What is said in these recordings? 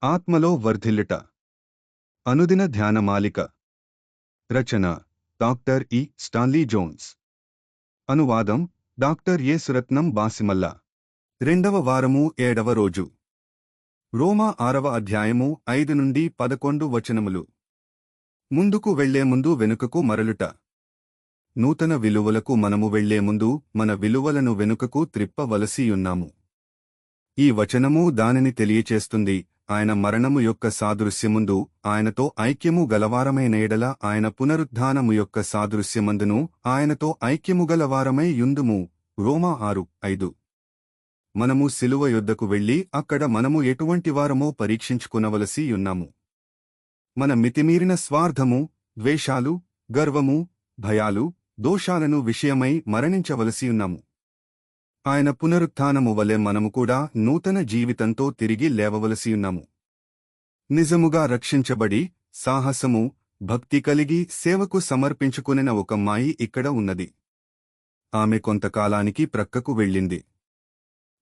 ఆత్మలో వర్ధిల్లుట. అనుదిన ధ్యానమాలిక. రచన డాక్టర్ ఇ. Stanley Jones. అనువాదం డాక్టర్ ఎ. సురత్నం బాసిమల్ల. 2వ వారము 7వ రోజు. రోమా 6వ అధ్యాయము 5 నుండి 11 వచనములు. ముందుకు వెళ్లే ముందు వెనుకకు మరలుట. నూతన విలువలకు మనము వెళ్లే ముందు మన విలువలను వెనుకకు త్రిప్పవలసియున్నాము. ఈ వచనము దానిని తెలియచేస్తుంది. ఆయన మరణము యొక్క సాదృశ్యముందు ఆయనతో ఐక్యము గలవారమైన ఎడల ఆయన పునరుద్ధానము యొక్క సాదృశ్యమందును ఆయనతో ఐక్యము గలవారమై యుందుము. రోమా 6:5. మనము సిలువ యొద్దకు వెళ్లి అక్కడ మనము ఎటువంటివారమో పరీక్షించుకునవలసి యున్నాము. మన మితిమీరిన స్వార్థము, ద్వేషాలు, గర్వము, భయాలు, దోషాలను విషయమై మరణించవలసియున్నాము. ఆయన పునరుత్థానము వలె మనము కూడా నూతన జీవితంతో తిరిగి లేవవలసియున్నాము. నిజముగా రక్షించబడి సాహసము, భక్తి కలిగి సేవకు సమర్పించుకునిన ఒక అమ్మాయి ఇక్కడ ఉన్నది. ఆమె కొంతకాలానికి ప్రక్కకు వెళ్ళింది.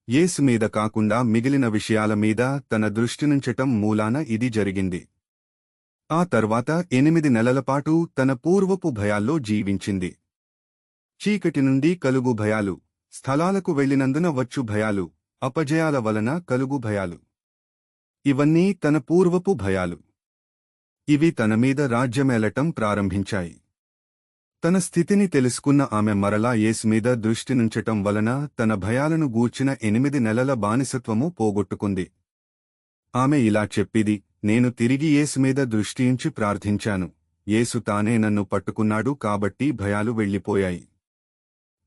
యేసు మీద కాకుండా మిగిలిన విషయాల మీద తన దృష్టినుంచటం మూలాన ఇది జరిగింది. ఆ తర్వాత 8 నెలలపాటు తన పూర్వపు భయాల్లో జీవించింది. చీకటి నుండి కలుగు భయాలు, స్థలాలకు వెళ్లినందున వచ్చు భయాలు, అపజయాల వలన కలుగు భయాలు. ఇవన్నీ తన పూర్వపు భయాలు. ఇవి తనమీద రాజ్యమేలటం ప్రారంభించాయి. తన స్థితిని తెలుసుకున్న ఆమె మరలా యేసుమీద దృష్టినుంచటం వలన తన భయాలను గూర్చిన 8 నెలల బానిసత్వము పోగొట్టుకుంది. ఆమె ఇలా చెప్పిది, నేను తిరిగి యేసుమీద దృష్టించి ప్రార్థించాను. యేసు తానే నన్ను పట్టుకున్నాడు కాబట్టి భయాలు వెళ్ళిపోయాయి.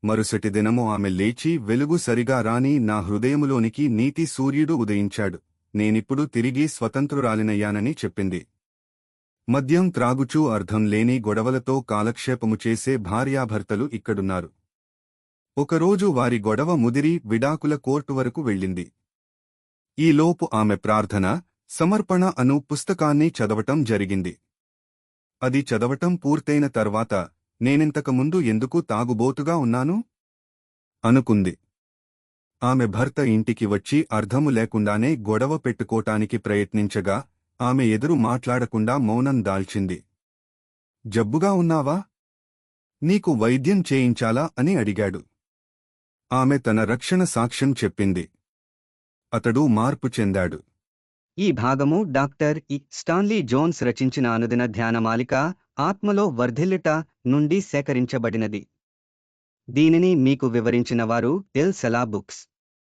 మరుసటి దినము ఆమె లేచి వెలుగు సరిగా రాని నా హృదయములోనికి నీతి సూర్యుడు ఉదయించాడు. నేనిప్పుడు తిరిగి స్వతంత్రురాలినయ్యానని చెప్పింది. మద్యం త్రాగుచూ అర్థం లేని గొడవలతో కాలక్షేపము చేసే భార్యాభర్తలు ఇక్కడున్నారు. ఒకరోజు వారి గొడవ ముదిరి విడాకుల కోర్టు వరకు వెళ్ళింది. ఈలోపు ఆమె ప్రార్థన, సమర్పణ అను పుస్తకాన్ని చదవటం జరిగింది. అది చదవటం పూర్తయిన తర్వాత నేనింతకుముందు ఎందుకు తాగుబోతుగా ఉన్నాను? అనుకుంది. ఆమె భర్త ఇంటికి వచ్చి అర్థము లేకుండానే గొడవ పెట్టుకోటానికి ప్రయత్నించగా ఆమె ఎదురు మాట్లాడకుండా మౌనం దాల్చింది. జబ్బుగా ఉన్నావా? నీకు వైద్యం చేయించాలా అని అడిగాడు. ఆమె తన రక్షణ సాక్ష్యం చెప్పింది. అతడు మార్పు చెందాడు. ఈ భాగము డాక్టర్ ఇ. స్టాన్లీ జోన్స్ రచించిన అనుదిన ధ్యానమాలిక ఆత్మలో వర్ధిల్లుట నుండి సేకరించబడినది. దీనిని మీకు వివరించిన వారు ఎల్. సెలా బుక్స్.